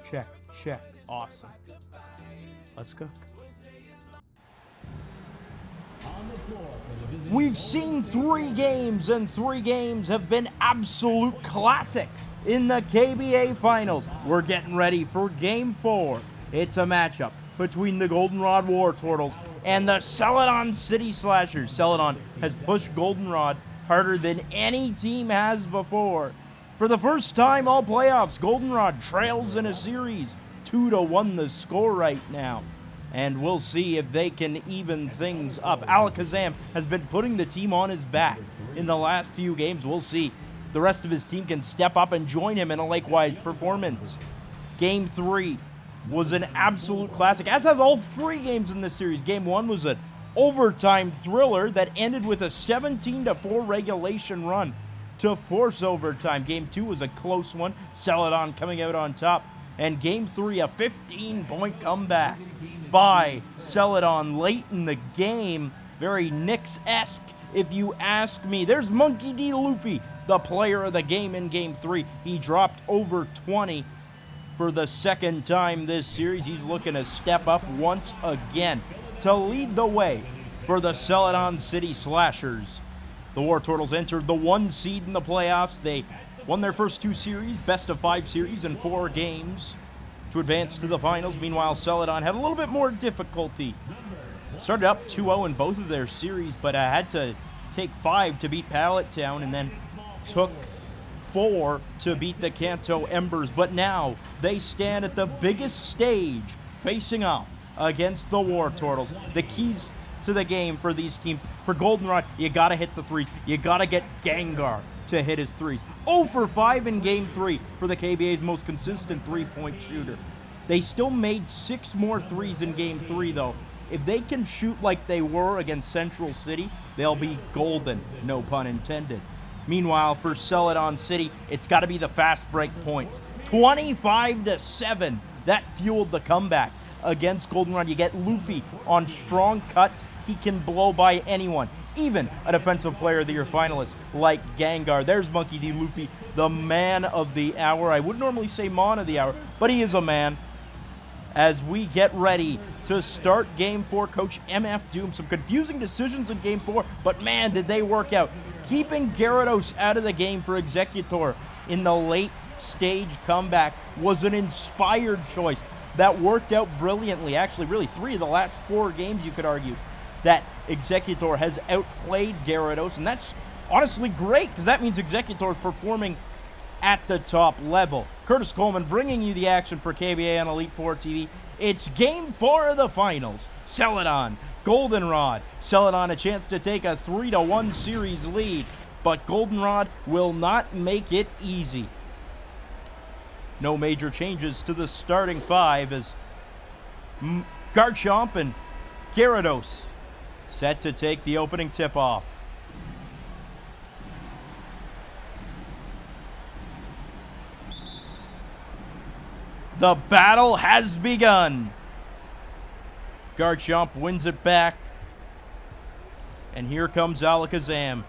check, check. Awesome. Let's go. We've seen 3 games, and 3 games have been absolute classics in the KBA Finals. We're getting ready for Game 4. It's a matchup between the Goldenrod Wartortles and the Celadon City Slashers. Celadon has pushed Goldenrod harder than any team has before. For the first time all playoffs, Goldenrod trails in a series. 2-1 the score right now. And we'll see if they can even things up. Alakazam has been putting the team on his back in the last few games. We'll see if the rest of his team can step up and join him in a likewise performance. Game 3 was an absolute classic, as has all 3 games in this series. Game 1 was an overtime thriller that ended with a 17-4 regulation run to force overtime. Game 2 was a close one, Celadon coming out on top. And Game 3, a 15-point comeback by Celadon late in the game. Very Knicks-esque, if you ask me. There's Monkey D. Luffy, the player of the game in Game 3. He dropped over 20 for the second time this series. He's looking to step up once again to lead the way for the Celadon City Slashers. The Wartortles entered the 1 seed in the playoffs. They won their first 2 series, best of 5 series in 4 games to advance to the finals. Meanwhile, Celadon had a little bit more difficulty. Started up 2-0 in both of their series, but had to take 5 to beat Pallet Town, and then took 4 to beat the Kanto Embers. But now they stand at the biggest stage, facing off against the Wartortles. The keys to the game for these teams. For Goldenrod, you gotta hit the threes. You gotta get Gengar to hit his threes. 0 for 5 in Game 3 for the KBA's most consistent 3-point shooter. They still made 6 more threes in Game 3, though. If they can shoot like they were against Central City, they'll be golden, no pun intended. Meanwhile, for Celadon City, it's got to be the fast break points. 25-7. That fueled the comeback against Goldenrod. You get Luffy on strong cuts. He can blow by anyone, even a Defensive Player of the Year finalist like Gengar. There's Monkey D. Luffy, the man of the hour. I wouldn't normally say Mon of the hour, but he is a man. As we get ready to start Game 4, Coach MF Doom. Some confusing decisions in Game 4, but man, did they work out. Keeping Gyarados out of the game for Executor in the late stage comeback was an inspired choice that worked out brilliantly. Actually, really 3 of the last 4 games, you could argue, that Executor has outplayed Gyarados, and that's honestly great, because that means Executor is performing at the top level. Curtis Coleman bringing you the action for KBA on Elite 4 TV. It's Game 4 of the finals. Celadon, Goldenrod. Celadon a chance to take a 3-1 series lead, but Goldenrod will not make it easy. No major changes to the starting 5 as Garchomp and Gyarados set to take the opening tip-off. The battle has begun. Garchomp wins it back. And here comes Alakazam,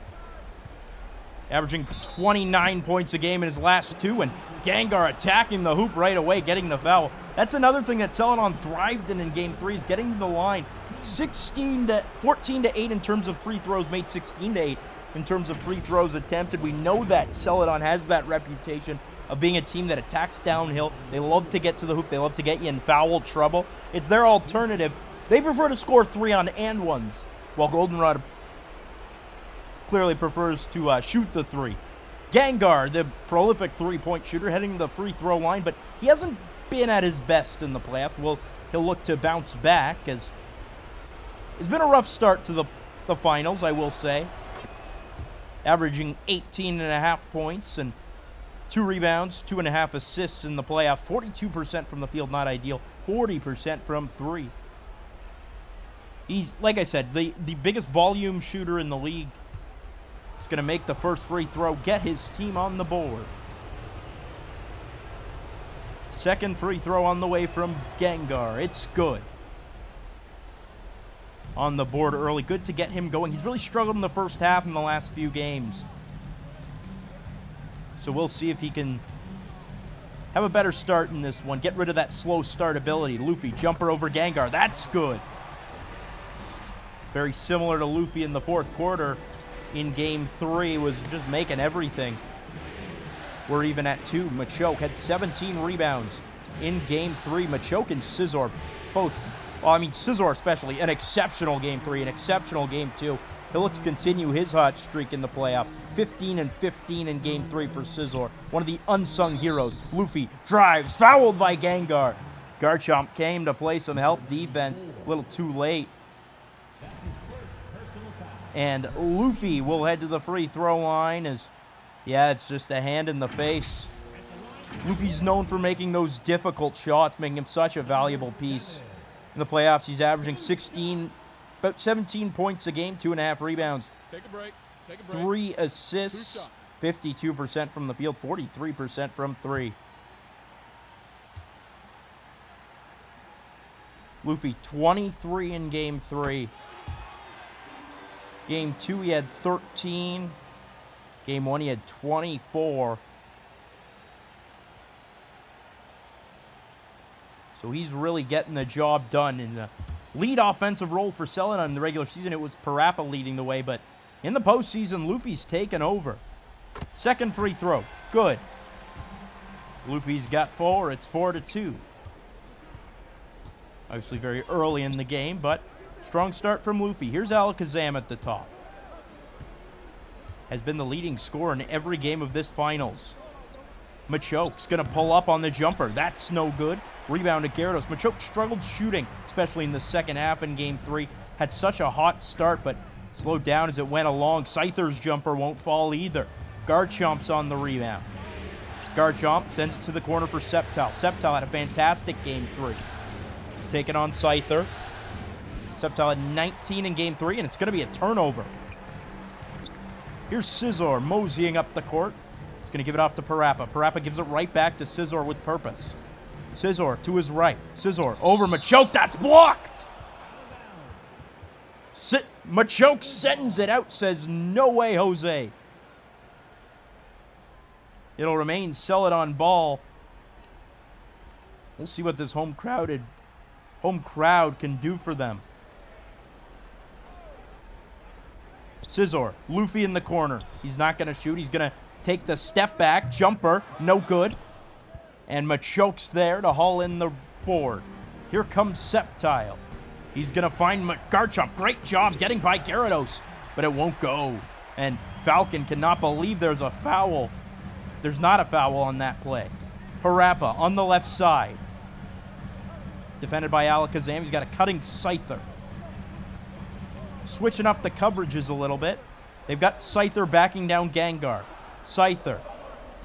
averaging 29 points a game in his last 2, and Gengar attacking the hoop right away, getting the foul. That's another thing that Celadon thrived in Game 3, is getting to the line. 14-8 in terms of free throws, made 16-8 in terms of free throws attempted. We know that Celadon has that reputation of being a team that attacks downhill. They love to get to the hoop. They love to get you in foul trouble. It's their alternative. They prefer to score 3 on and ones, while Goldenrod clearly prefers to shoot the 3. Gengar, the prolific 3-point shooter, heading to the free throw line, but he hasn't been at his best in the playoffs. Well, he'll look to bounce back, as it's been a rough start to the finals, I will say. Averaging 18.5 points and 2 rebounds, 2.5 assists in the playoffs. 42% from the field, not ideal. 40% from 3. He's, like I said, the biggest volume shooter in the league. He's going to make the first free throw, get his team on the board. Second free throw on the way from Gengar. It's good. On the board early. Good to get him going. He's really struggled in the first half in the last few games. So we'll see if he can have a better start in this one. Get rid of that slow start ability. Luffy, jumper over Gengar. That's good. Very similar to Luffy in the fourth quarter in Game 3, was just making everything. We're even at 2. Machoke had 17 rebounds in Game 3. Machoke and Scizor both, well, I mean, Scizor especially, an exceptional Game 3, an exceptional Game 2. He'll look to continue his hot streak in the playoff. 15 and 15 in Game 3 for Scizor. One of the unsung heroes. Luffy drives, fouled by Gengar. Garchomp came to play some help defense, a little too late. And Luffy will head to the free throw line as, yeah, it's just a hand in the face. Luffy's known for making those difficult shots, making him such a valuable piece. In the playoffs, he's averaging about 17 points a game, 2.5 rebounds. Take a break. 3 assists, 52% from the field, 43% from 3. Luffy, 23 in Game 3. Game 2, he had 13. Game 1, he had 24. So he's really getting the job done. In the lead offensive role for Celadon in the regular season, it was Parappa leading the way, but in the postseason, Luffy's taken over. Second free throw, good. Luffy's got 4, it's 4-2. Obviously very early in the game, but strong start from Luffy. Here's Alakazam at the top. Has been the leading scorer in every game of this finals. Machoke's going to pull up on the jumper. That's no good. Rebound to Gyarados. Machoke struggled shooting, especially in the second half in Game 3. Had such a hot start, but slowed down as it went along. Scyther's jumper won't fall either. Garchomp's on the rebound. Garchomp sends it to the corner for Sceptile. Sceptile had a fantastic Game 3. He's taking on Scyther. Sceptile had 19 in Game 3, and it's going to be a turnover. Here's Scizor moseying up the court. He's going to give it off to Parappa. Parappa gives it right back to Scizor with purpose. Scizor to his right. Scizor over Machoke. That's blocked! Machoke sends it out, says, no way, Jose. It'll remain Celadon ball. We'll see what this home crowd can do for them. Scizor, Luffy in the corner. He's not going to shoot. He's going to take the step back. Jumper, no good. And Machoke's there to haul in the board. Here comes Sceptile. He's going to find Garchomp. Great job getting by Gyarados, but it won't go. And Falcon cannot believe there's a foul. There's not a foul on that play. Parappa on the left side. It's defended by Alakazam. He's got a cutting Scyther. Switching up the coverages a little bit. They've got Scyther backing down Gengar. Scyther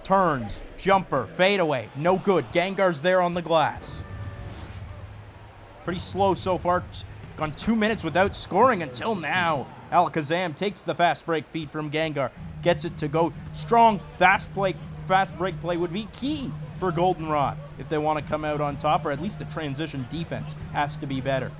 turns, jumper, fadeaway, no good. Gengar's there on the glass. Pretty slow so far. Gone 2 minutes without scoring until now. Alakazam takes the fast break feed from Gengar. Gets it to go strong. Fast break play would be key for Goldenrod if they want to come out on top, or at least the transition defense has to be better.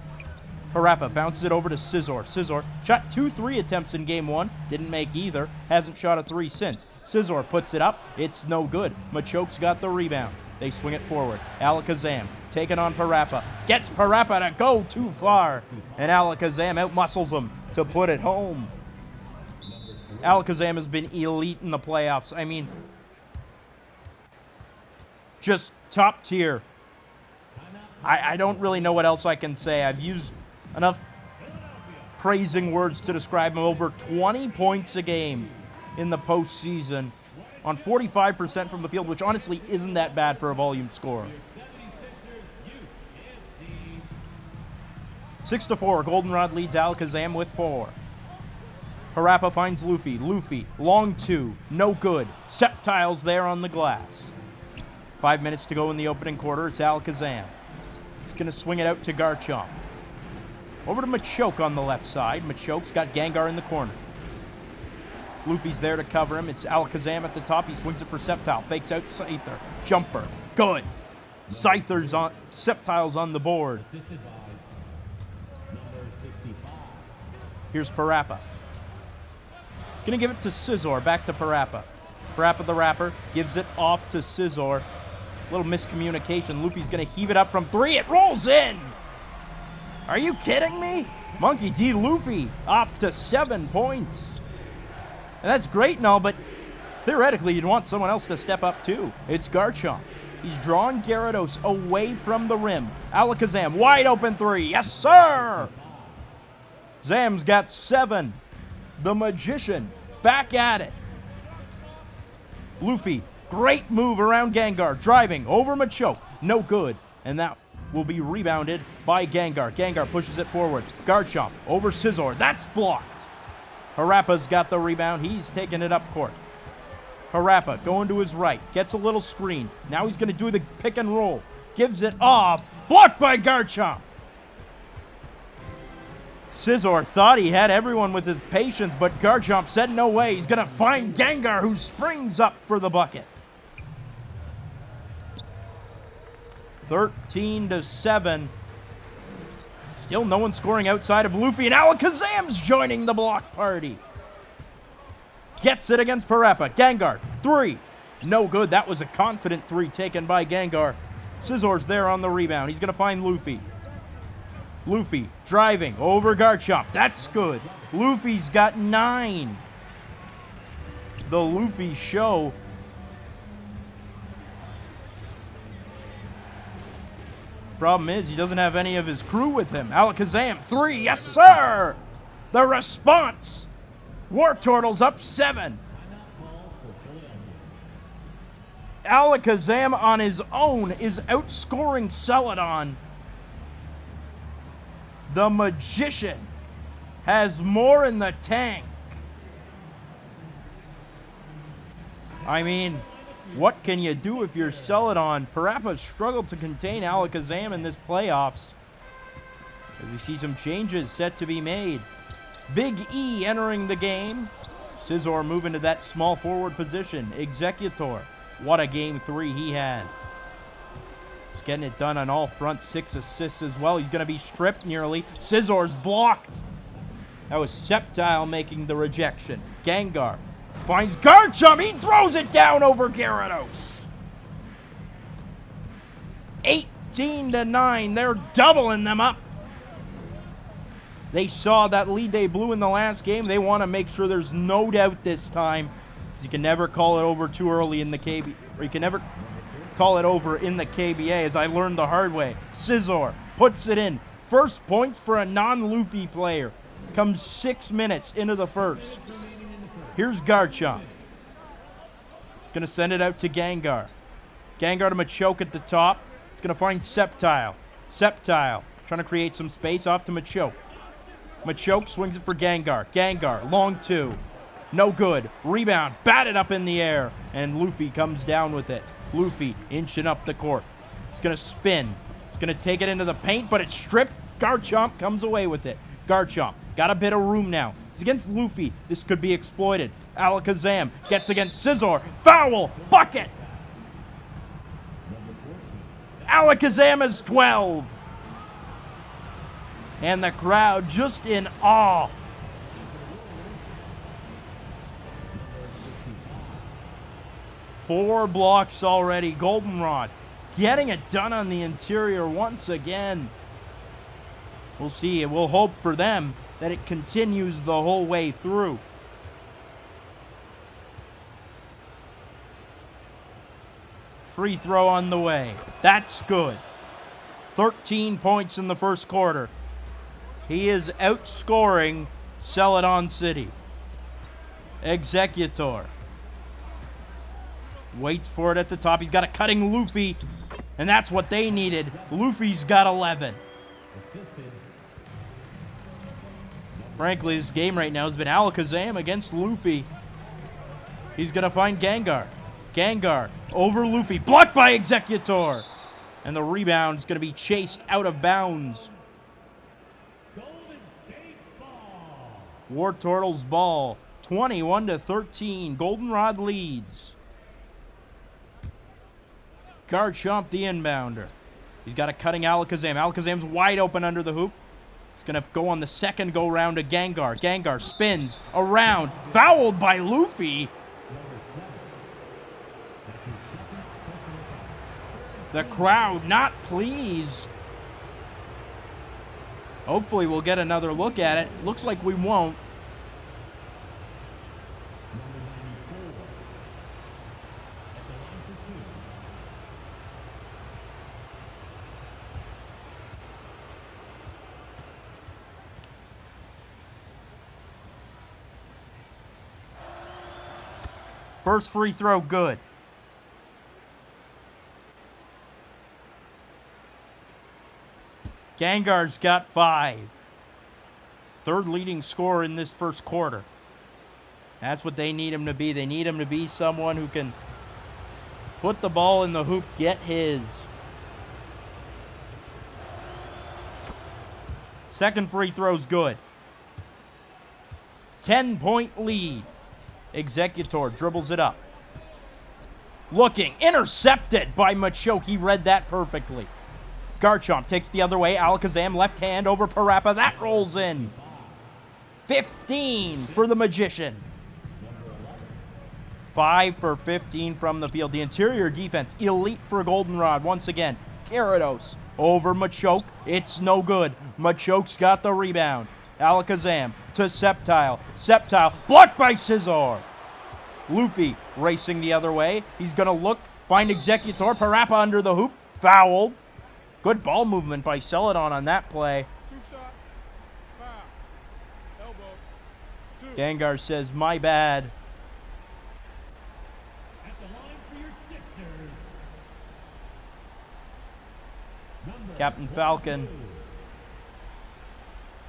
Parappa bounces it over to Scizor. Scizor shot 2 3 attempts in Game 1. Didn't make either. Hasn't shot a 3 since. Scizor puts it up. It's no good. Machoke's got the rebound. They swing it forward. Alakazam taking on Parappa. Gets Parappa to go too far. And Alakazam outmuscles him to put it home. Alakazam has been elite in the playoffs. I mean, just top tier. I don't really know what else I can say. I've used enough praising words to describe him. Over 20 points a game in the postseason on 45% from the field, which honestly isn't that bad for a volume scorer. 6-4, Goldenrod leads Alakazam with 4. Parappa finds Luffy. Luffy, long 2, no good. Sceptile's there on the glass. 5 minutes to go in the opening quarter. It's Alakazam. He's going to swing it out to Garchomp. Over to Machoke on the left side. Machoke's got Gengar in the corner. Luffy's there to cover him. It's Alakazam at the top. He swings it for Sceptile. Fakes out Scyther. Jumper. Good. Sceptile's on the board. Here's Parappa. He's going to give it to Scizor. Back to Parappa. Parappa the Rapper gives it off to Scizor. Little miscommunication. Luffy's going to heave it up from 3. It rolls in. Are you kidding me? Monkey D. Luffy off to 7 points. And that's great and all, but theoretically, you'd want someone else to step up too. It's Garchomp. He's drawing Gyarados away from the rim. Alakazam, wide open 3. Yes, sir! Zam's got 7. The Magician, back at it. Luffy, great move around Gengar. Driving over Machoke. No good. And that will be rebounded by Gengar. Gengar pushes it forward. Garchomp over Scizor. That's blocked. Parappa's got the rebound. He's taking it up court. Parappa going to his right. Gets a little screen. Now he's going to do the pick and roll. Gives it off. Blocked by Garchomp. Scizor thought he had everyone with his patience, but Garchomp said no way. He's going to find Gengar, who springs up for the bucket. 13-7. Still no one scoring outside of Luffy, and Alakazam's joining the block party. Gets it against Parappa. Gengar, 3. No good. That was a confident 3 taken by Gengar. Scizor's there on the rebound. He's going to find Luffy. Luffy driving over Garchomp. That's good. Luffy's got 9. The Luffy show. Problem is, he doesn't have any of his crew with him. Alakazam, 3. Yes, sir! The response. Wartortles up 7. Alakazam on his own is outscoring Celadon. The Magician has more in the tank. I mean, what can you do if you're Celadon? Parappa struggled to contain Alakazam in this playoffs. As we see some changes set to be made. Big E entering the game. Scizor moving to that small forward position. Executor. What a game 3 he had. He's getting it done on all fronts. 6 assists as well. He's going to be stripped nearly. Scizor's blocked. That was Sceptile making the rejection. Gengar finds Garchomp. He throws it down over Gyarados. 18-9. They're doubling them up. They saw that lead they blew in the last game. They want to make sure there's no doubt this time. You can never call it over too early in the KB, or you can never call it over in the KBA, as I learned the hard way. Scizor puts it in. First points for a non-Luffy player. Comes 6 minutes into the first. Here's Garchomp. He's going to send it out to Gengar. Gengar to Machoke at the top. He's going to find Sceptile. Sceptile trying to create some space off to Machoke. Machoke swings it for Gengar. Gengar, long 2. No good. Rebound, batted up in the air, and Luffy comes down with it. Luffy inching up the court. He's going to spin. He's going to take it into the paint, but it's stripped. Garchomp comes away with it. Garchomp got a bit of room now. He's against Luffy. This could be exploited. Alakazam gets against Scizor. Foul! Bucket! Alakazam is 12. And the crowd just in awe. Four blocks already. Goldenrod getting it done on the interior once again. We'll see. We'll hope for them that it continues the whole way through. Free throw on the way. That's good. 13 points in the first quarter. He is outscoring Celadon City. Executor waits for it at the top. He's got a cutting Luffy, and that's what they needed. Luffy's got 11. Frankly, this game right now has been Alakazam against Luffy. He's going to find Gengar. Gengar over Luffy. Blocked by Executor. And the rebound is going to be chased out of bounds. Wartortles ball. 21-13. Goldenrod leads. Garchomp the inbounder. He's got a cutting Alakazam. Alakazam's wide open under the hoop. He's going to go on the second go-round to Gengar. Gengar spins around. Fouled by Luffy. The crowd not pleased. Hopefully we'll get another look at it. Looks like we won't. First free throw, good. Gengar's got 5. Third leading scorer in this first quarter. That's what they need him to be. They need him to be someone who can put the ball in the hoop, get his. Second free throw's good. 10-point lead. Executor dribbles it up. Looking, intercepted by Machoke. He read that perfectly. Garchomp takes the other way. Alakazam left hand over Parappa. That rolls in. 15 for the Magician. 5 for 15 from the field. The interior defense, elite for Goldenrod. Once again, Gyarados over Machoke. It's no good. Machoke's got the rebound. Alakazam to Sceptile. Sceptile blocked by Scizor. Luffy racing the other way. He's going to look, find Executor. Parappa under the hoop. Fouled. Good ball movement by Celadon on that play. 2 shots. Foul. Elbow. 2. Gengar says, my bad. At the line for your Sixers. Number Captain Falcon. 22.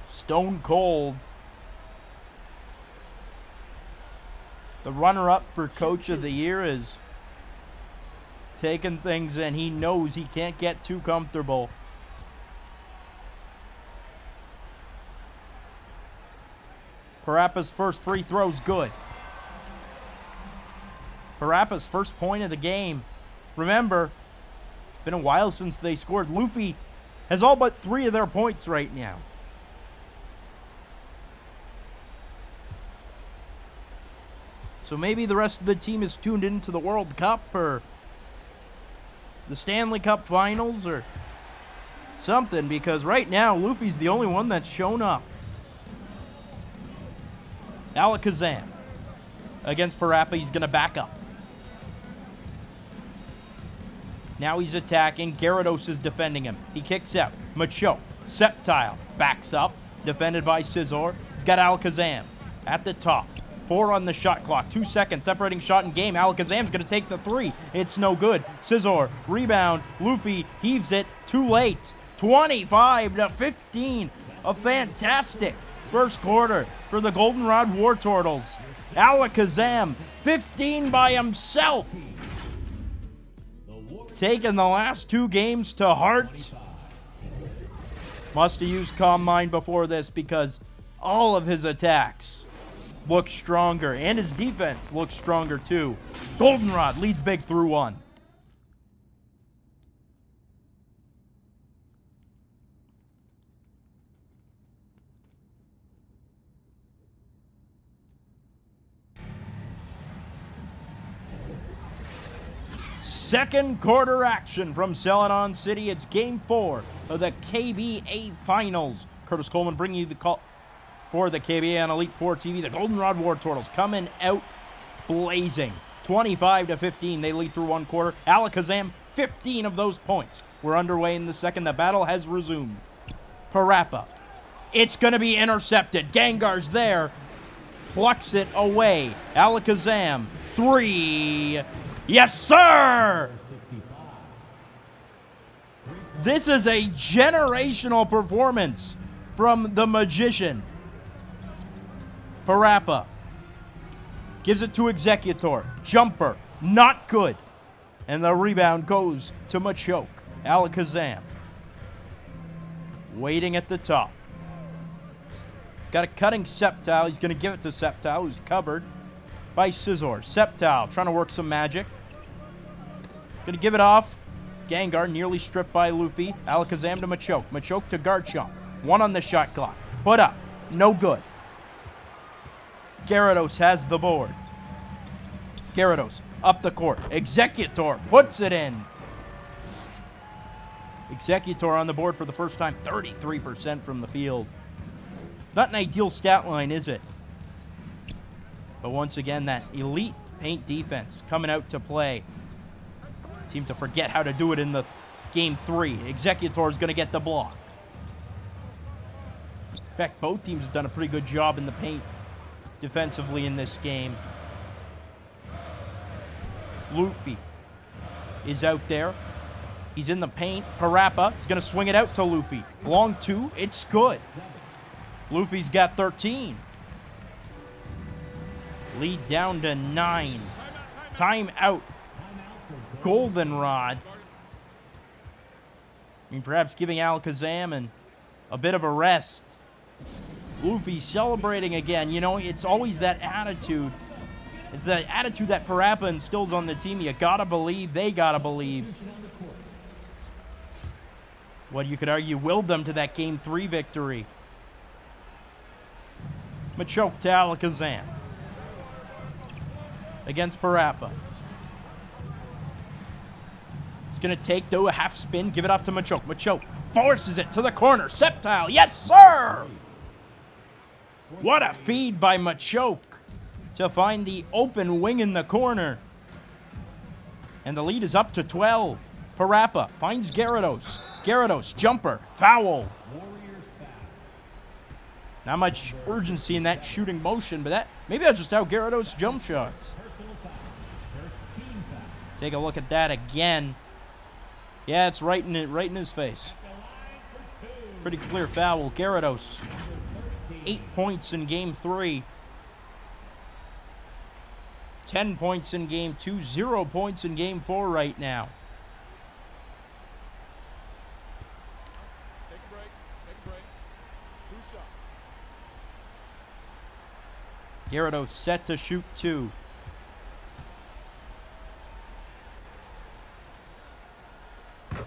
Stone cold. The runner-up for Coach of the Year is taking things in. He knows he can't get too comfortable. Parappa's first free throw's good. Parappa's first point of the game. Remember, it's been a while since they scored. Luffy has all but 3 of their points right now. So maybe the rest of the team is tuned into the World Cup or the Stanley Cup Finals or something, because right now Luffy's the only one that's shown up. Alakazam against Parappa. He's going to back up. Now he's attacking. Gyarados is defending him. He kicks out. Machoke. Sceptile backs up. Defended by Scizor. He's got Alakazam at the top. 4 on the shot clock. 2 seconds separating shot and game. Alakazam's going to take the 3. It's no good. Scizor. Rebound. Luffy heaves it. Too late. 25-15. A fantastic first quarter for the Goldenrod Wartortles. Alakazam, 15 by himself. Taking the last 2 games to heart. Must have used Calm Mind before this because all of his attacks look stronger, and his defense looks stronger too. Goldenrod leads big through 1. Second quarter action from Celadon City. It's game 4 of the KBA Finals. Curtis Coleman bringing you the call for the KBA on Elite 4 TV. The Goldenrod Wartortles coming out blazing. 25-15. They lead through 1 quarter. Alakazam, 15 of those points. We're underway in the second. The battle has resumed. Parappa. It's going to be intercepted. Gengar's there. Plucks it away. Alakazam. 3. Yes, sir! This is a generational performance from the Magician. Parappa gives it to Executor. Jumper, not good. And the rebound goes to Machoke. Alakazam waiting at the top. He's got a cutting Sceptile. He's going to give it to Sceptile, who's covered by Scizor. Sceptile trying to work some magic. Going to give it off. Gengar nearly stripped by Luffy. Alakazam to Machoke. Machoke to Garchomp. 1 on the shot clock. Put up. No good. Gyarados has the board. Gyarados up the court. Executor puts it in. Executor on the board for the first time, 33% from the field. Not an ideal stat line, is it? But once again, that elite paint defense coming out to play. Seem to forget how to do it in the game 3. Executor is going to get the block. In fact, both teams have done a pretty good job in the paint defensively in this game. Luffy is out there. He's in the paint. Parappa is going to swing it out to Luffy. Long 2. It's good. Luffy's got 13. Lead down to 9. Time out. Goldenrod. I mean, perhaps giving Alakazam and a bit of a rest. Luffy celebrating again. You know, it's always that attitude. It's that attitude that Parappa instills on the team. You gotta believe. They gotta believe. What you could argue willed them to that Game 3 victory. Machoke to Alakazam. Against Parappa. He's going to take, do a half spin, give it off to Machoke. Machoke forces it to the corner. Sceptile, yes sir! What a feed by Machoke to find the open wing in the corner. And the lead is up to 12. Parappa finds Gyarados. Gyarados, jumper, foul. Not much urgency in that shooting motion, but maybe that's just how Gyarados jump shots. Take a look at that again. Yeah, it's right in his face. Pretty clear foul. Gyarados, 8 points in game 3. 10 points in game 2, 0 points in game 4 right now. Take a break. Take a break. 2 shots. Gyarados set to shoot 2.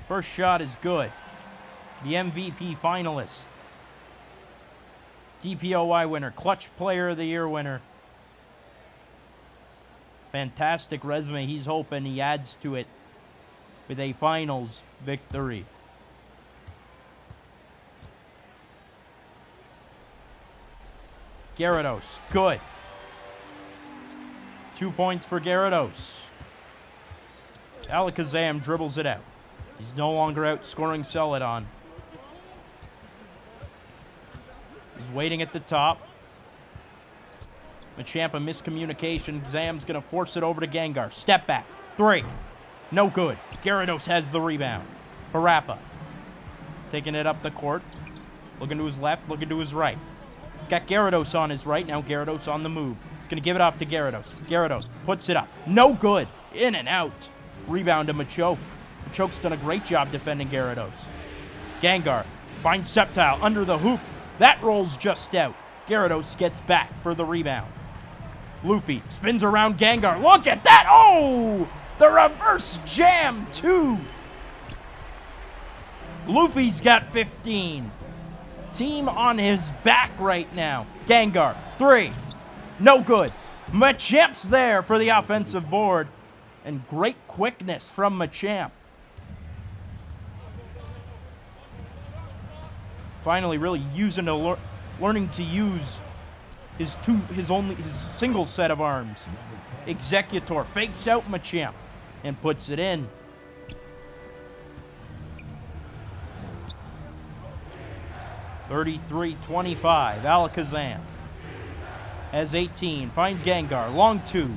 First shot is good. The MVP finalist. DPOY winner. Clutch Player of the Year winner. Fantastic resume. He's hoping he adds to it with a finals victory. Gyarados, good. 2 points for Gyarados. Alakazam dribbles it out. He's no longer outscoring Celadon. He's waiting at the top. Machamp, a miscommunication. Zam's going to force it over to Gengar. Step back. 3. No good. Gyarados has the rebound. Parappa taking it up the court. Looking to his left, looking to his right. He's got Gyarados on his right. Now Gyarados on the move. He's going to give it off to Gyarados. Gyarados puts it up. No good. In and out. Rebound to Machoke. Machoke's done a great job defending Gyarados. Gengar finds Sceptile under the hoop. That rolls just out. Gyarados gets back for the rebound. Luffy spins around Gengar. Look at that. Oh! The reverse jam, too. Luffy's got 15. Team on his back right now. Gengar, 3. No good. Machamp's there for the offensive board. And great quickness from Machamp. Finally really learning to use his single set of arms. Executor fakes out Machamp and puts it in. (33-25). Alakazam has 18. Finds Gengar. Long 2.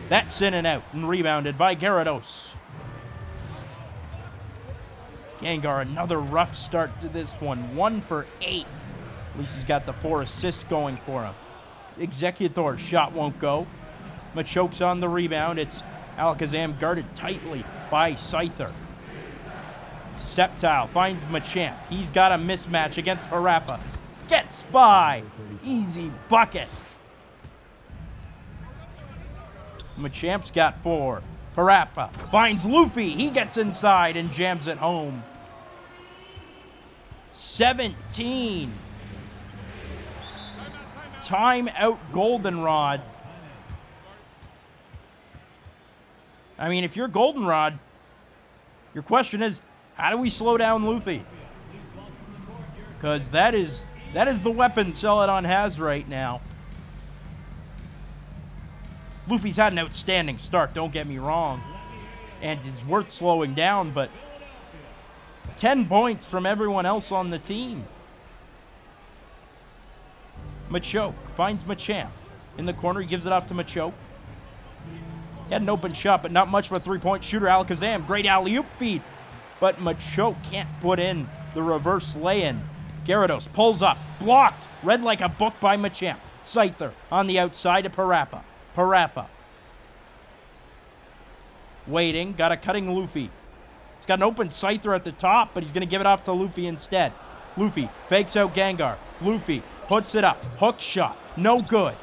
That's in and out and rebounded by Gyarados. Gengar, another rough start to this one. 1 for 8. At least he's got the 4 assists going for him. Executor's shot won't go. Machoke's on the rebound. It's Alakazam guarded tightly by Scyther. Sceptile finds Machamp. He's got a mismatch against Parappa. Gets by. Easy bucket. Machamp's got 4. Parappa finds Luffy. He gets inside and jams it home. 17. Time out Goldenrod. I mean, if you're Goldenrod, your question is, How do we slow down Luffy? Because that is the weapon Celadon has right now. Luffy's had an outstanding start, don't get me wrong. And it's worth slowing down, but 10 points from everyone else on the team. Machoke finds Machamp. In the corner, he gives it off to Machoke. He had an open shot, but not much of a three-point shooter. Alakazam, great alley-oop feed. But Machoke can't put in the reverse lay-in. Gyarados pulls up, blocked, read like a book by Machamp. Scyther on the outside to Parappa. Parappa. Waiting, got a cutting Luffy. He's got an open Scyther at the top, but he's going to give it off to Luffy instead. Luffy fakes out Gengar. Luffy puts it up. Hook shot. No good.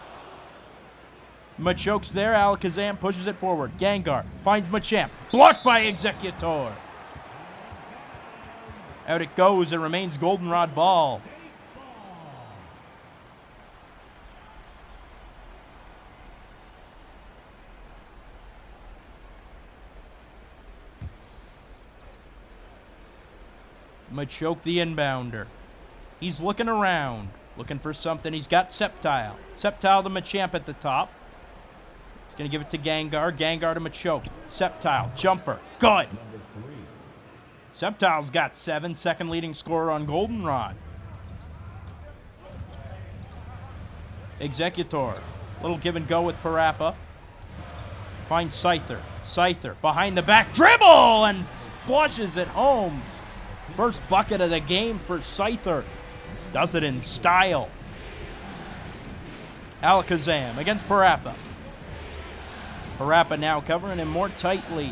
Machoke's there. Alakazam pushes it forward. Gengar finds Machamp. Blocked by Executor. Out it goes. It remains Goldenrod ball. Machoke the inbounder. He's looking around. Looking for something. He's got Sceptile. Sceptile to Machamp at the top. He's going to give it to Gengar. Gengar to Machoke. Sceptile. Jumper. Good. Sceptile's got 7. Second leading scorer on Goldenrod. Executor. Little give and go with Parappa. Finds Scyther. Scyther behind the back. Dribble! And flushes it home. First bucket of the game for Scyther. Does it in style. Alakazam against Parappa. Parappa now covering him more tightly.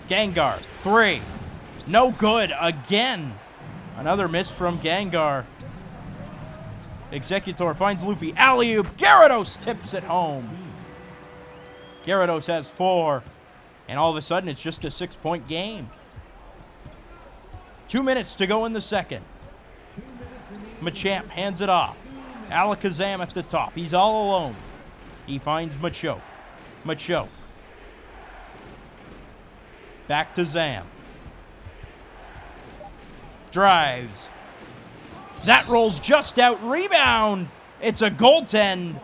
Gengar, 3. No good again. Another miss from Gengar. Executor finds Luffy. Alley-oop. Gyarados tips it home. Gyarados has 4. And all of a sudden, it's just a 6-point game. 2 minutes to go in the second. Machamp hands it off. Alakazam at the top. He's all alone. He finds Machoke. Machoke. Back to Zam. Drives. That rolls just out. Rebound. It's a goaltend.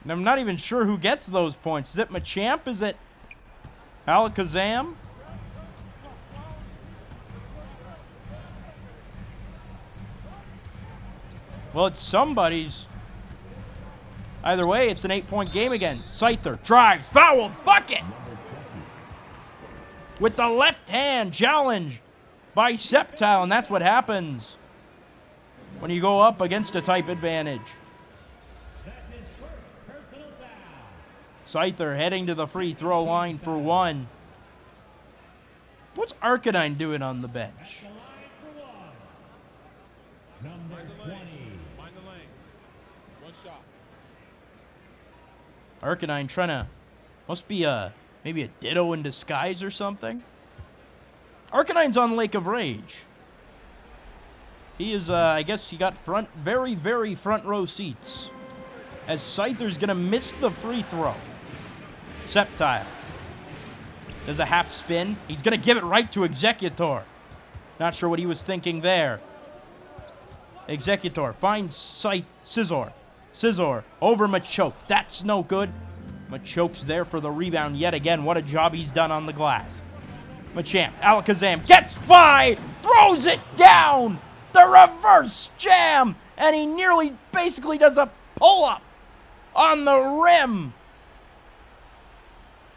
And I'm not even sure who gets those points. Is it Machamp? Is it Alakazam? Well, it's somebody's. Either way, it's an 8-point game again. Scyther drives, foul, bucket! With the left hand, challenge by Sceptile, and that's what happens when you go up against a type advantage. Scyther heading to the free throw line for 1. What's Arcanine doing on the bench? Arcanine trying to, must be maybe a Ditto in disguise or something. Arcanine's on Lake of Rage. He is, I guess he got very, very front row seats. As Scyther's gonna miss the free throw. Sceptile does a half spin. He's gonna give it right to Executor. Not sure what he was thinking there. Executor finds Scizor. Scizor over Machoke. That's no good. Machoke's there for the rebound yet again. What a job he's done on the glass. Machamp. Alakazam gets by. Throws it down. The reverse jam. And he nearly basically does a pull-up on the rim.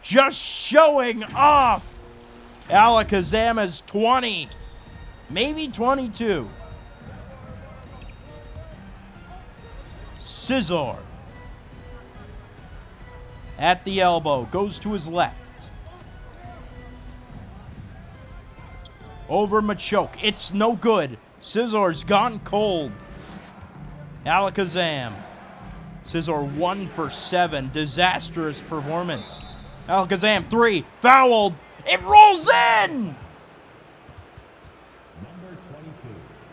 Just showing off. Alakazam is 20. Maybe 22. Scizor at the elbow, goes to his left. Over Machoke, it's no good. Scizor's gone cold. Alakazam. Scizor 1 for 7, disastrous performance. Alakazam 3, fouled. It rolls in. Number 22.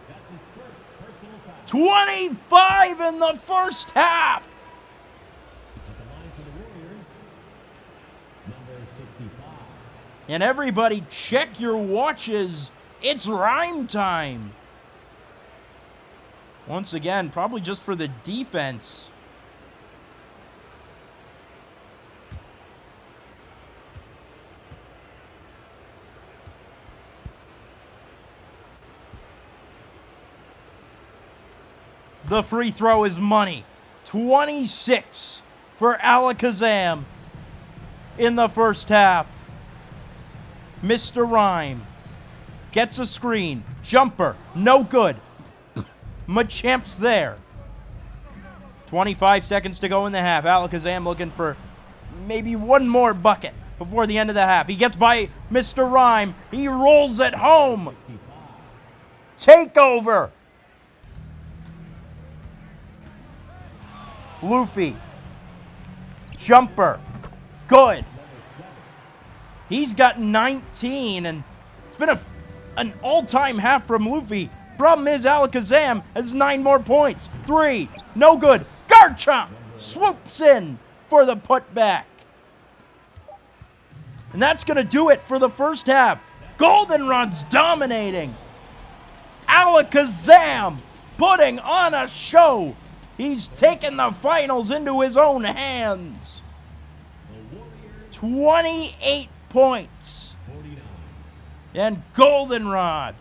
That's his first personal foul. 25 in the first half. At the line for the Warriors, number 65. And everybody check your watches. It's rhyme time. Once again, probably just for the defense. The free throw is money. 26 for Alakazam in the first half. Mr. Rhyme gets a screen. Jumper, no good. Machoke's there. 25 seconds to go in the half. Alakazam looking for maybe one more bucket before the end of the half. He gets by Mr. Rhyme. He rolls it home. Takeover. Luffy. Jumper. Good. He's got 19, and it's been an all-time half from Luffy. Problem is, Alakazam has 9 more points. 3. No good. Garchomp swoops in for the putback. And that's going to do it for the first half. Goldenrod's dominating. Alakazam putting on a show. He's taken the finals into his own hands. 28 points. And Goldenrod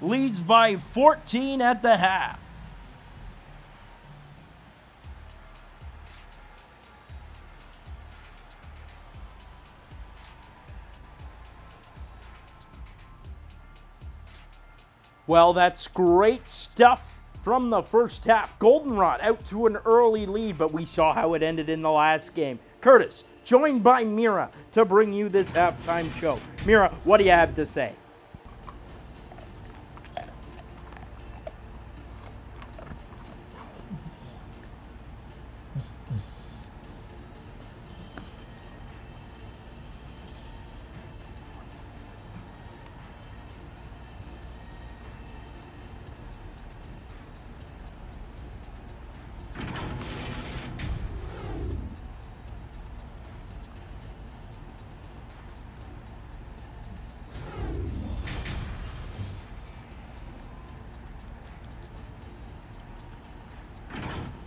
leads by 14 at the half. Well, that's great stuff from the first half. Goldenrod out to an early lead, but we saw how it ended in the last game. Curtis, joined by Mira to bring you this halftime show. Mira, what do you have to say?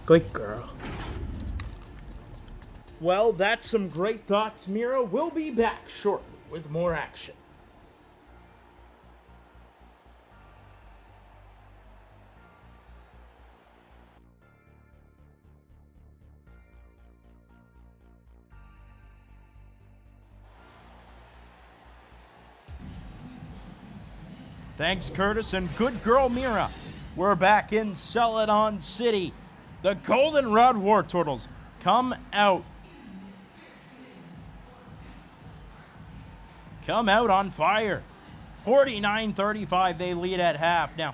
Good girl. Well, that's some great thoughts, Mira. We'll be back shortly with more action. Thanks, Curtis, and good girl, Mira. We're back in Celadon City. The Goldenrod Wartortles come out. Come out on fire. 49-35, they lead at half. Now,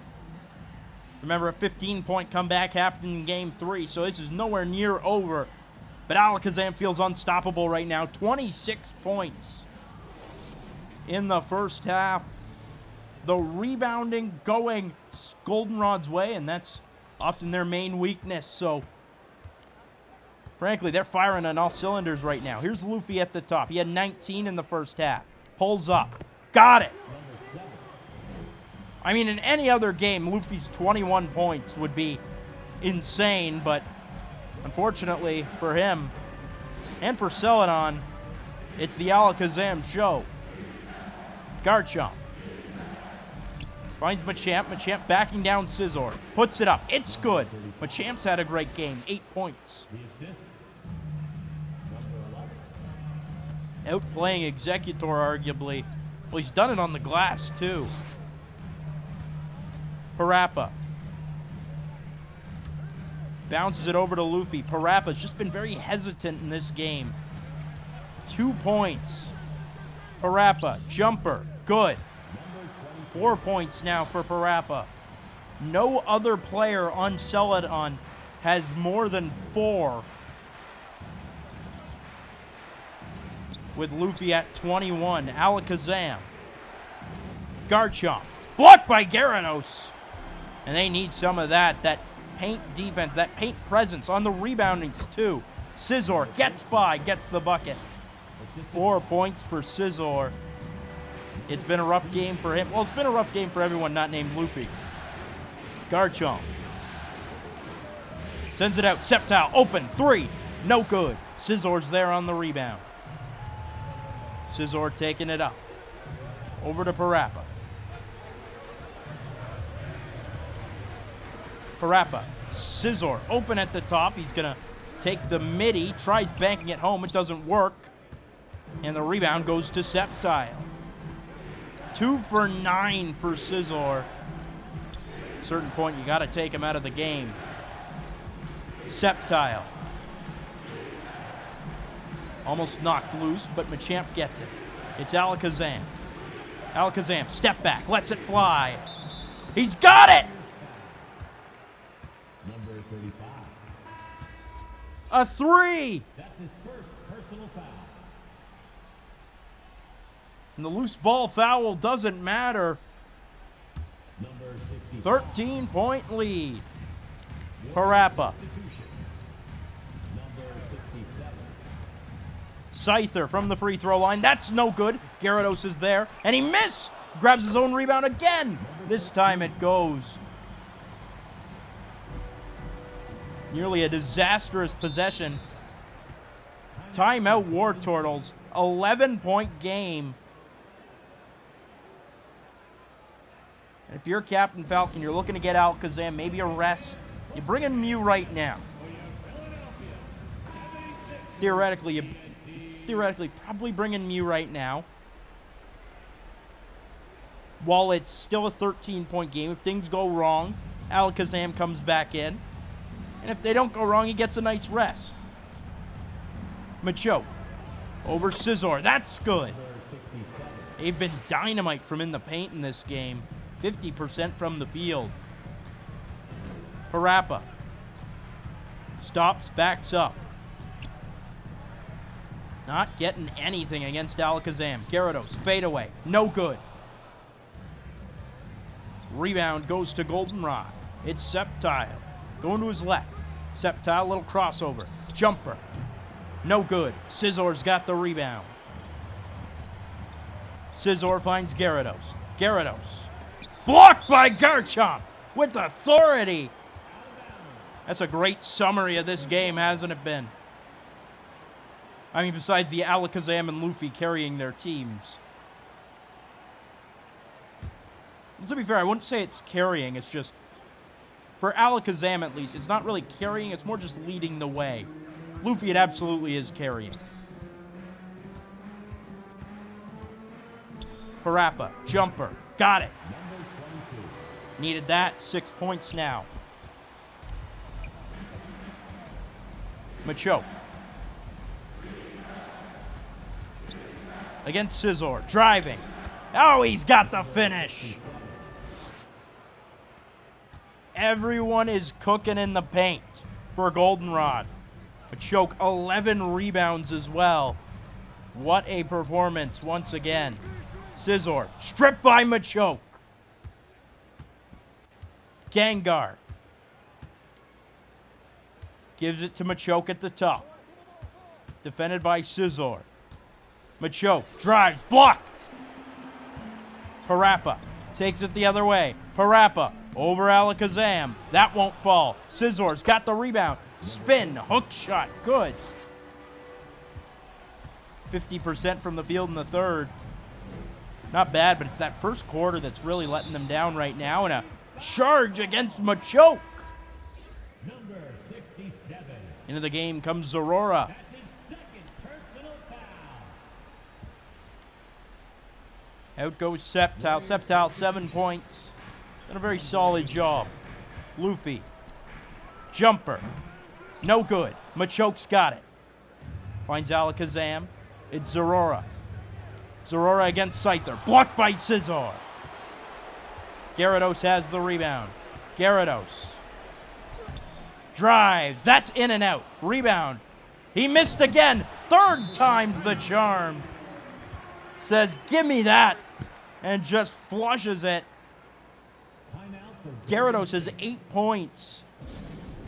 remember, a 15-point comeback happened in Game 3, so this is nowhere near over. But Alakazam feels unstoppable right now. 26 points in the first half. The rebounding going Goldenrod's way, and that's often their main weakness. So, frankly, they're firing on all cylinders right now. Here's Luffy at the top. He had 19 in the first half. Pulls up. Got it. I mean, in any other game, Luffy's 21 points would be insane, but unfortunately for him and for Celadon, it's the Alakazam show. Garchomp. Finds Machamp. Machamp backing down Scizor. Puts it up. It's good. Machamp's had a great game. 8 points. Outplaying Executor, arguably. Well, he's done it on the glass, too. Parappa. Bounces it over to Luffy. Parappa's just been very hesitant in this game. 2 points. Parappa. Jumper. Good. 4 points now for Parappa. No other player on Celadon has more than 4. With Luffy at 21. Alakazam. Garchomp. Blocked by Gyarados. And they need some of that. That paint defense, that paint presence on the reboundings too. Scizor gets by, gets the bucket. 4 points for Scizor. It's been a rough game for him. Well, it's been a rough game for everyone not named Luffy. Garchomp. Sends it out. Sceptile. Open. 3. No good. Scizor's there on the rebound. Scizor taking it up. Over to Parappa. Parappa. Scizor. Open at the top. He's going to take the midi. Tries banking it home. It doesn't work. And the rebound goes to Sceptile. 2 for 9 for Scizor. At a certain point, you got to take him out of the game. Sceptile. Almost knocked loose, but Machamp gets it. It's Alakazam. Alakazam, step back, lets it fly. He's got it! Number 35. A 3! That's his first personal foul. And the loose ball foul doesn't matter. Number 60. 13-point lead. Parappa. Number 67. Scyther from the free throw line. That's no good. Gyarados is there. And he missed! Grabs his own rebound again. This time it goes. Nearly a disastrous possession. Timeout Wartortles. 11-point game. And if you're Captain Falcon, you're looking to get Alakazam, maybe a rest. You bring in Mew right now. Theoretically, probably bring in Mew right now. While it's still a 13-point game, if things go wrong, Alakazam comes back in. And if they don't go wrong, he gets a nice rest. Machoke. Over Scizor. That's good. They've been dynamite from in the paint in this game. 50% from the field. Parappa. Stops, backs up. Not getting anything against Alakazam. Gyarados, fade away. No good. Rebound goes to Goldenrod. It's Sceptile. Going to his left. Sceptile, little crossover. Jumper. No good. Scizor's got the rebound. Scizor finds Gyarados. Gyarados. Blocked by Garchomp with authority. That's a great summary of this game, hasn't it been? I mean, besides the Alakazam and Luffy carrying their teams. And to be fair, I wouldn't say it's carrying. It's just, for Alakazam at least, it's not really carrying. It's more just leading the way. Luffy, it absolutely is carrying. Parappa, jumper, got it. Needed that. 6 points now. Machoke. Against Scizor. Driving. Oh, he's got the finish. Everyone is cooking in the paint for Goldenrod. Machoke, 11 rebounds as well. What a performance once again. Scizor, stripped by Machoke. Gengar. Gives it to Machoke at the top. Defended by Scizor. Machoke drives, blocked. Parappa takes it the other way. Parappa over Alakazam. That won't fall. Scizor's got the rebound. Spin, hook shot, good. 50% from the field in the third. Not bad, but it's that first quarter that's really letting them down right now. And a charge against Machoke. Number 67. Into the game comes Zorora. That's his second personal foul. Out goes Sceptile. Sceptile, 7 points. Done a very solid job. Luffy. Jumper. No good. Machoke's got it. Finds Alakazam. It's Zorora. Zorora against Scyther. Blocked by Scizor. Gyarados has the rebound. Gyarados. Drives. That's in and out. Rebound. He missed again. Third time's the charm. Says, give me that. And just flushes it. Gyarados has 8 points.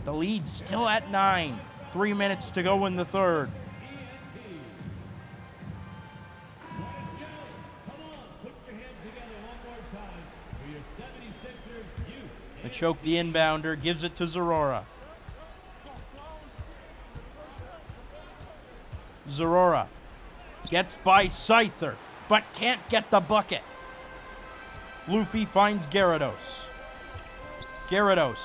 The lead's still at 9. 3 minutes to go in the third. Machoke, the inbounder, gives it to Zorora. Zorora gets by Scyther, but can't get the bucket. Luffy finds Gyarados. Gyarados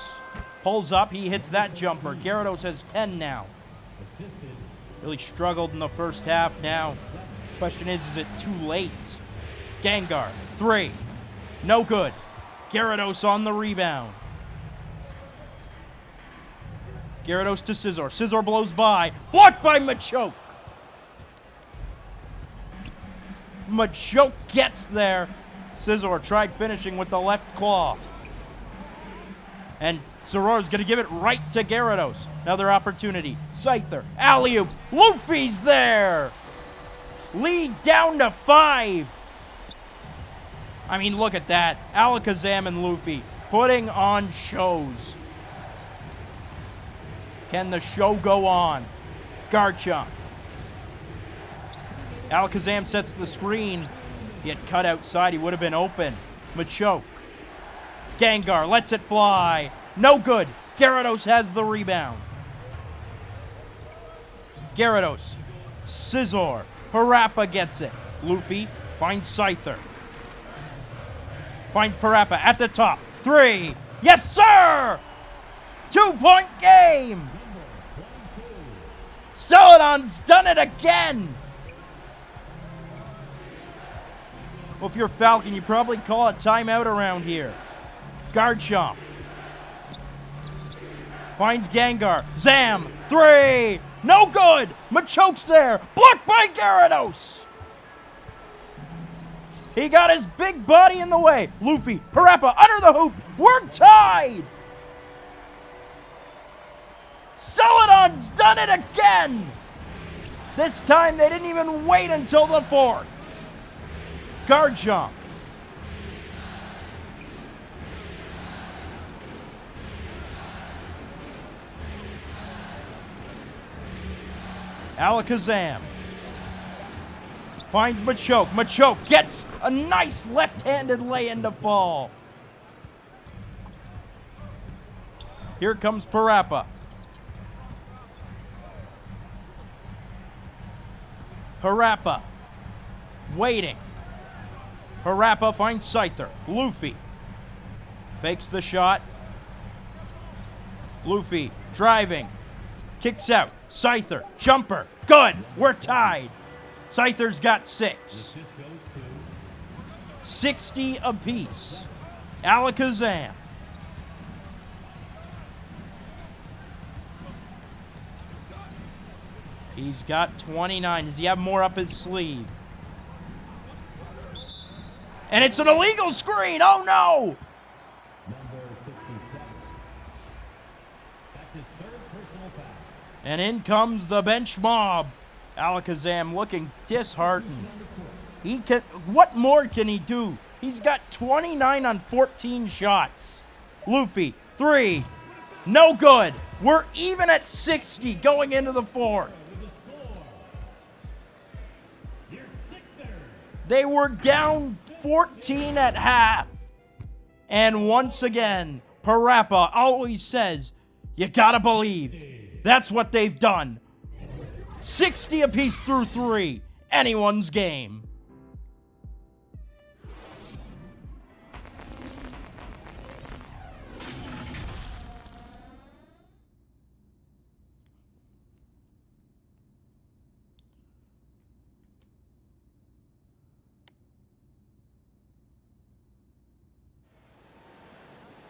pulls up, he hits that jumper. Gyarados has 10 now. Really struggled in the first half now. Question is it too late? Gengar, 3. No good. Gyarados on the rebound. Gyarados to Scizor. Scizor blows by. Blocked by Machoke. Machoke gets there. Scizor tried finishing with the left claw. And Zorora's going to give it right to Gyarados. Another opportunity. Scyther. Alley-oop. Luffy's there. Lead down to 5. I mean, look at that. Alakazam and Luffy putting on shows. Can the show go on? Garchomp. Alakazam sets the screen. He had cut outside. He would have been open. Machoke. Gengar lets it fly. No good. Gyarados has the rebound. Gyarados. Scizor. Parappa gets it. Luffy finds Scyther. Finds Parappa at the top. 3. Yes, sir! 2-point game! Celadon's done it again! Well, if you're Falcon, you probably call a timeout around here. Garchomp. Finds Gengar. Zam! 3! No good! Machoke's there! Blocked by Gyarados! He got his big body in the way. Luffy, Parappa, under the hoop. We're tied! Celadon's done it again! This time they didn't even wait until the 4th. Garchomp. Alakazam. Finds Machoke. Machoke gets a nice left-handed lay-in to fall. Here comes Parappa. Parappa. Waiting. Parappa finds Scyther. Luffy. Fakes the shot. Luffy driving. Kicks out. Scyther. Jumper. Good. We're tied. Scyther's got 6. 60 apiece. Alakazam. He's got 29. Does he have more up his sleeve? And it's an illegal screen. Oh, no. Number 67. That's his 3rd personal foul. And in comes the bench mob. Alakazam looking disheartened. What more can he do? He's got 29 on 14 shots. Luffy, 3. No good. We're even at 60 going into the 4th. They were down 14 at half. And once again, Parappa always says, you gotta believe. That's what they've done. 60 apiece through 3. Anyone's game.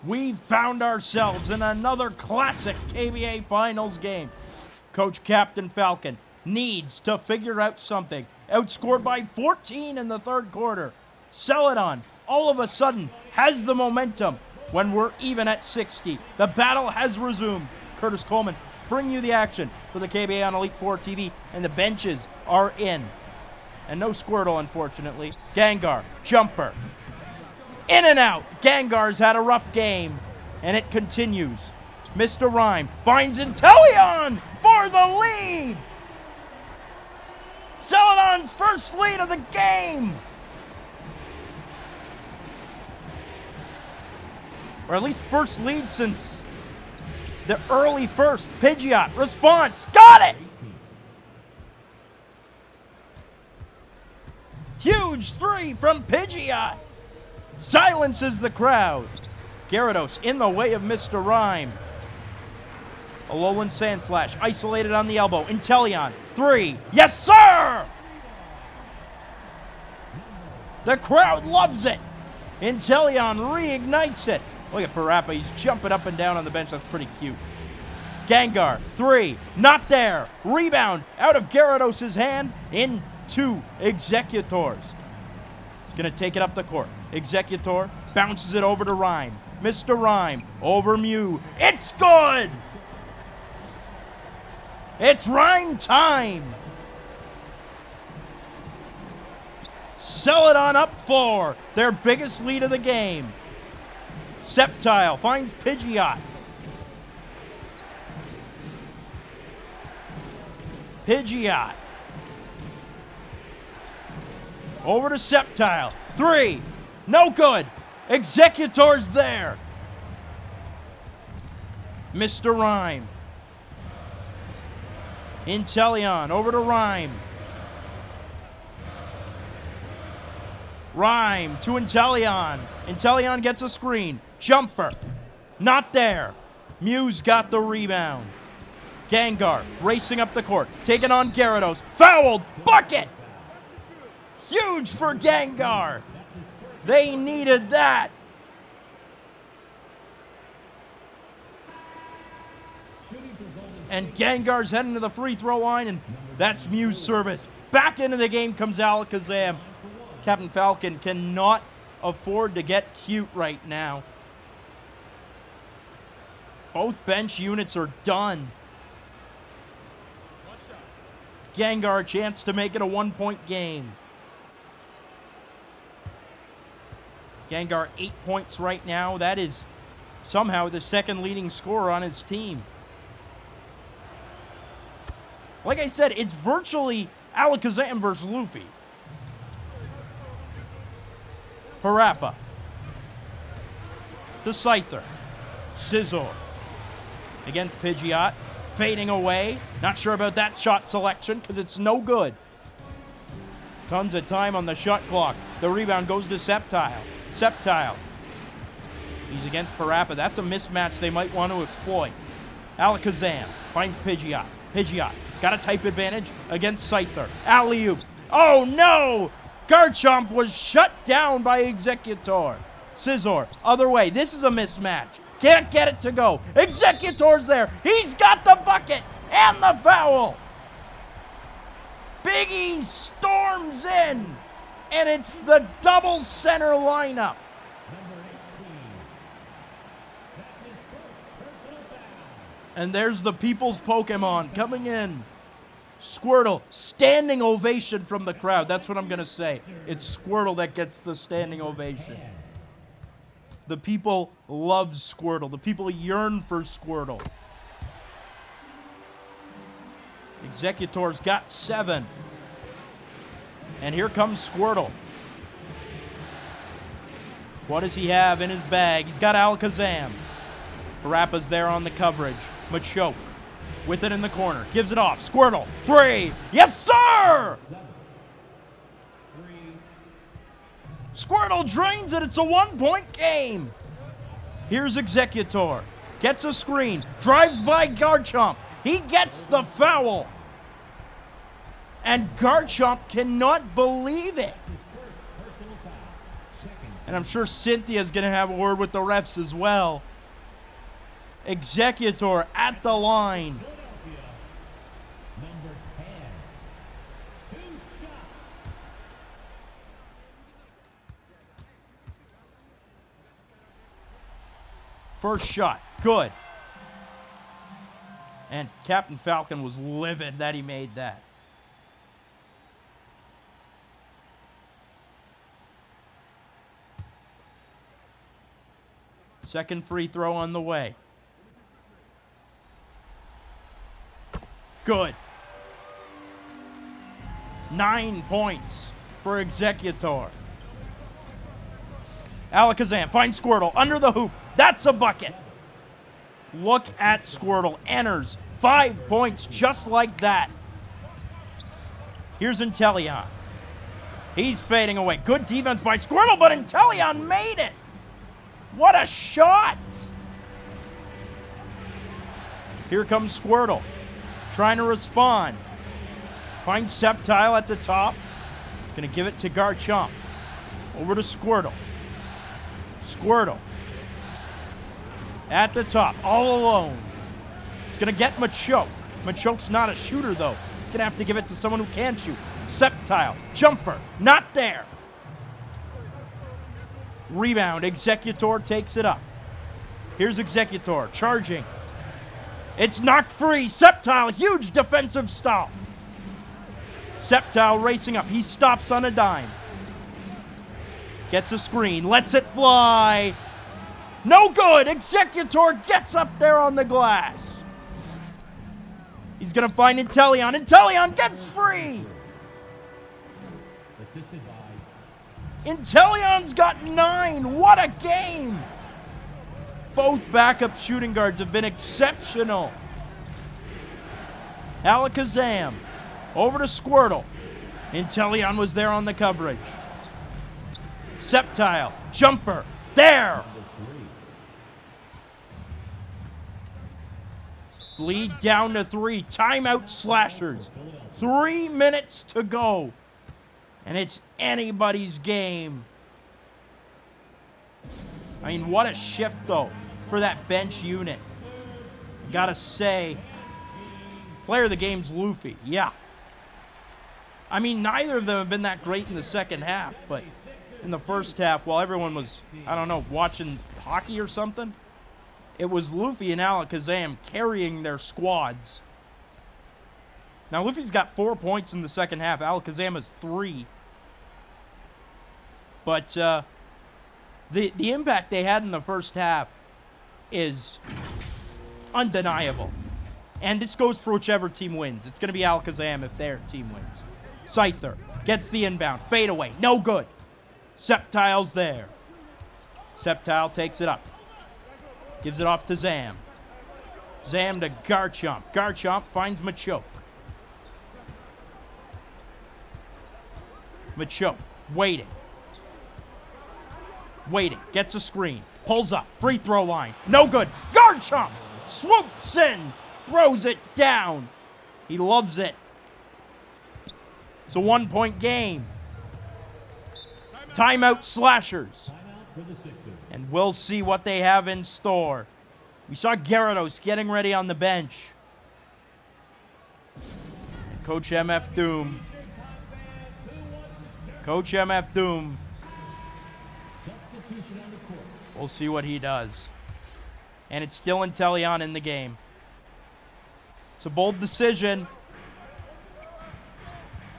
We found ourselves in another classic KBA Finals game. Coach Captain Falcon needs to figure out something. Outscored by 14 in the 3rd quarter. Celadon, all of a sudden, has the momentum when we're even at 60. The battle has resumed. Curtis Coleman, bring you the action for the KBA on Elite 4 TV, and the benches are in. And no Squirtle, unfortunately. Gengar, jumper. In and out. Gengar's had a rough game, and it continues. Mr. Rhyme finds Inteleon for the lead. Celadon's first lead of the game. Or at least first lead since the early first. Pidgeot, response, got it! Huge 3 from Pidgeot. Silences the crowd. Gyarados in the way of Mr. Rhyme. Alolan Sandslash, isolated on the elbow. Inteleon, 3. Yes, sir! The crowd loves it. Inteleon reignites it. Look at Parappa, he's jumping up and down on the bench. That's pretty cute. Gengar, 3. Not there. Rebound out of Gyarados' hand into Executors. He's going to take it up the court. Executor bounces it over to Rhyme. Mr. Rhyme over Mew. It's good! It's Rhyme time! Celadon up 4. Their biggest lead of the game. Sceptile finds Pidgeot. Pidgeot. Over to Sceptile. 3. No good. Executor's there. Mr. Rhyme. Inteleon over to Rhyme. Rhyme to Inteleon. Inteleon gets a screen. Jumper. Not there. Mew's got the rebound. Gengar racing up the court. Taking on Gyarados. Fouled. Bucket. Huge for Gengar. They needed that. And Gengar's heading to the free throw line, and that's Mew's service. Back into the game comes Alakazam. Captain Falcon cannot afford to get cute right now. Both bench units are done. Gengar a chance to make it a 1-point game. Gengar 8 points right now. That is somehow the second leading scorer on his team. Like I said, it's virtually Alakazam versus Luffy. Parappa. To Scyther. Scizor. Against Pidgeot. Fading away. Not sure about that shot selection because it's no good. Tons of time on the shot clock. The rebound goes to Sceptile. Sceptile. He's against Parappa. That's a mismatch they might want to exploit. Alakazam finds Pidgeot. Pidgeot got a type advantage against Scyther. Alley-oop. Oh no! Garchomp was shut down by Executor. Scizor, other way. This is a mismatch. Can't get it to go. Executor's there. He's got the bucket and the foul. Biggie storms in, and it's the double center lineup. And there's the people's Pokemon coming in. Squirtle, standing ovation from the crowd. That's what I'm going to say. It's Squirtle that gets the standing ovation. The people love Squirtle. The people yearn for Squirtle. Executor's got 7. And here comes Squirtle. What does he have in his bag? He's got Alakazam. Parappa's there on the coverage. Machoke with it in the corner. Gives it off. Squirtle. 3. Yes, sir! Squirtle drains it. It's a 1-point game. Here's Executor. Gets a screen. Drives by Garchomp. He gets the foul. And Garchomp cannot believe it. And I'm sure Cynthia's going to have a word with the refs as well. Executor at the line. First shot, good. And Captain Falcon was livid that he made that. Second free throw on the way. Good. 9 points for Executor. Alakazam finds Squirtle under the hoop. That's a bucket. Look at Squirtle. Enters 5 points just like that. Here's Inteleon. He's fading away. Good defense by Squirtle, but Inteleon made it. What a shot. Here comes Squirtle. Trying to respond. Finds Sceptile at the top. Gonna give it to Garchomp. Over to Squirtle. Squirtle. At the top, all alone. He's gonna get Machoke. Machoke's not a shooter, though. He's gonna have to give it to someone who can shoot. Sceptile. Jumper. Not there. Rebound. Executor takes it up. Here's Executor. Charging. It's knocked free. Sceptile. Huge defensive stop. Sceptile racing up. He stops on a dime. Gets a screen. Lets it fly. No good. Executor gets up there on the glass. He's going to find Inteleon. Inteleon gets free. Assisted by Inteleon's got 9. What a game. Both backup shooting guards have been exceptional. Alakazam. Over to Squirtle. Inteleon was there on the coverage. Sceptile. Jumper. There. Lead down to 3. Timeout Slashers. 3 minutes to go. And it's anybody's game. I mean, what a shift, though, for that bench unit. Gotta say, player of the game's Luffy. Yeah. I mean, neither of them have been that great in the second half, but in the first half, while everyone was, I don't know, watching hockey or something, it was Luffy and Alakazam carrying their squads. Now, Luffy's got 4 points in the second half. Alakazam has 3. But the impact they had in the first half is undeniable. And this goes for whichever team wins. It's going to be Alakazam if their team wins. Scyther gets the inbound. Fade away. No good. Sceptile's there. Sceptile takes it up. Gives it off to Zam. Zam to Garchomp. Garchomp finds Machoke. Machoke. Waiting. Waiting. Gets a screen. Pulls up. Free throw line. No good. Garchomp swoops in. Throws it down. He loves it. It's a 1-point game. Timeout Slashers. And we'll see what they have in store. We saw Gyarados getting ready on the bench. Coach MF Doom. Coach MF Doom. We'll see what he does. And it's still Inteleon in the game. It's a bold decision.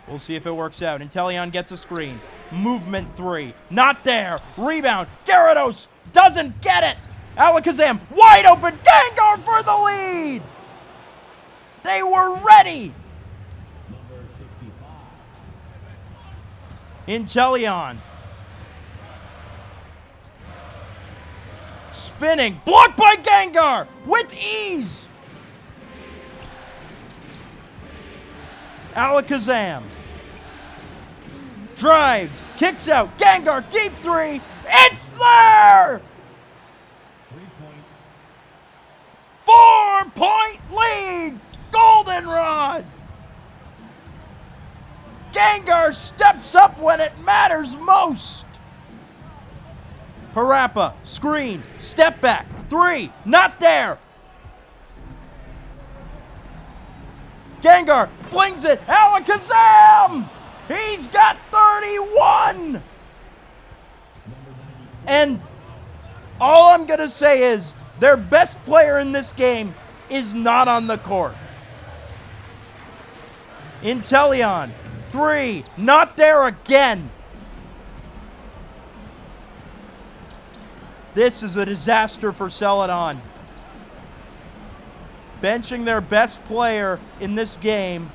We'll see if it works out. Inteleon gets a screen. Movement 3. Not there. Rebound. Gyarados doesn't get it. Alakazam wide open. Gengar for the lead. They were ready. Inteleon. Spinning. Blocked by Gengar with ease. Alakazam. Drives. Kicks out. Gengar. Deep 3. It's there. 4-point lead. Goldenrod. Gengar steps up when it matters most. Parappa. Screen. Step back. 3. Not there. Gengar flings it. Alakazam! He's got 31! And all I'm going to say is their best player in this game is not on the court. Inteleon. 3. Not there again. This is a disaster for Celadon. Benching their best player in this game.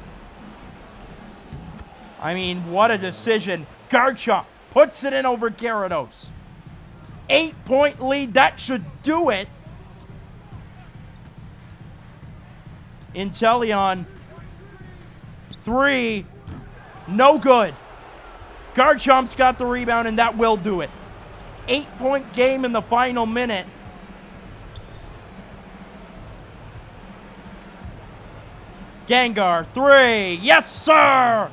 I mean, what a decision. Garchomp puts it in over Gyarados. 8-point lead. That should do it. Inteleon. 3. No good. Garchomp's got the rebound, and that will do it. 8-point game in the final minute. Gengar, 3. Yes, sir!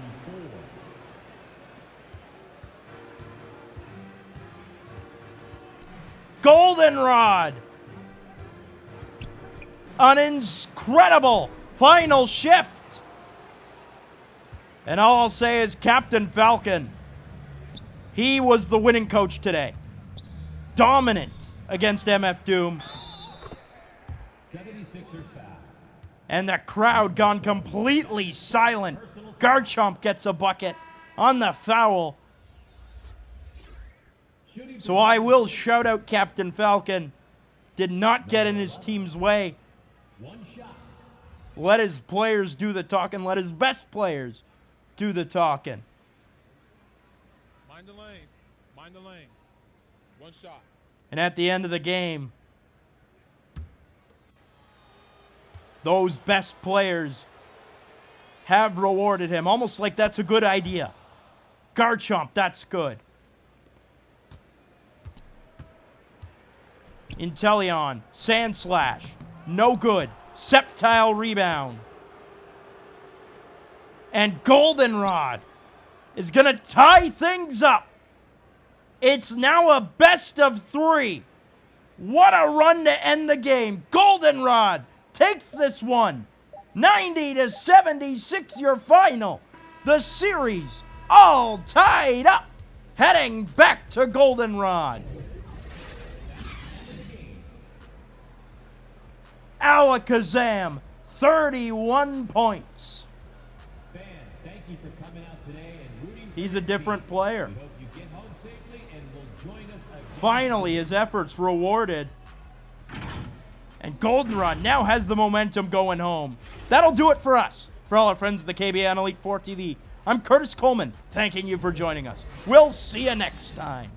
Goldenrod. An incredible final shift. And all I'll say is Captain Falcon. He was the winning coach today. Dominant against MF Doom. 76ers foul. And the crowd gone completely silent. Garchomp gets a bucket on the foul. So I will shout out Captain Falcon. Did not get in his team's way. One shot. Let his players do the talking. Let his best players do the talking. Mind the lanes. Mind the lanes. One shot. And at the end of the game, those best players have rewarded him. Almost like that's a good idea. Garchomp, that's good. Inteleon, Sand Slash, no good. Sceptile rebound. And Goldenrod is going to tie things up. It's now a best of 3. What a run to end the game. Goldenrod takes this one. 90-76 your final. The series all tied up. Heading back to Goldenrod. Alakazam, 31 points. Fans, thank you for coming out today and rooting for He's a your different team. player. We hope you get home safely and will join us again. Finally, his efforts rewarded. And Goldenrod now has the momentum going home. That'll do it for us. For all our friends of the KBN Elite 4 TV, I'm Curtis Coleman, thanking you for joining us. We'll see you next time.